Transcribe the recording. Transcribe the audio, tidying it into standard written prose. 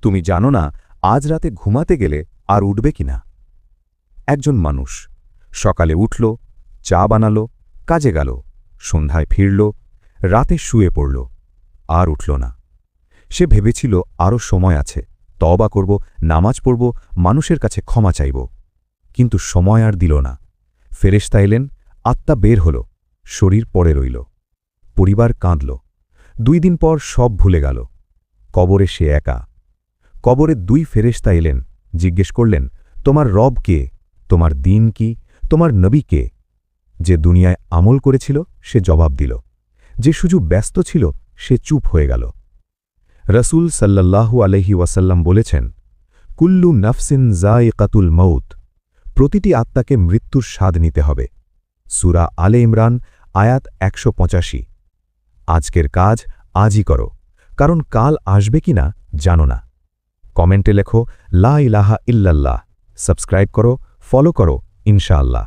তুমি জানো না আজ রাতে ঘুমাতে গেলে আর উঠবে কিনা। একজন মানুষ সকালে উঠল, চা বানালো, কাজে গেল, সন্ধ্যায় ফিরল, রাতে শুয়ে পড়ল, আর উঠল না। সে ভেবেছিল আরও সময় আছে, তওবা করব, নামাজ পড়ব, মানুষের কাছে ক্ষমা চাইব। কিন্তু সময় আর দিল না। ফেরেশতা এলেন, আত্মা বের হল, শরীর পড়ে রইল। পরিবার কাঁদল। 2 দিন পর সব ভুলে গেল। কবরে সে একা। কবরে 2 ফেরেশতা এলেন, জিজ্ঞেস করলেন, তোমার রব কে, তোমার দিন কি, তোমার নবী কে? যে দুনিয়ায় আমল করেছিল সে জবাব দিল, যে শুধু ব্যস্ত ছিল সে চুপ হয়ে গেল। রসুল সাল্লাল্লাহু আলাইহি ওয়াসাল্লাম বলেছেন, কুল্লু নফসিন যায়িকাতুল মউত, প্রতিটি আত্মাকে মৃত্যুর স্বাদ নিতে হবে। সূরা আলে ইমরান আয়াত 185। আজকের কাজ আজই করো, কারণ কাল আসবে কিনা জানো না। কমেন্টে লেখো লা ইলাহা ইল্লাল্লাহ, সাবস্ক্রাইব করো, ফলো করো, ইনশাআল্লাহ।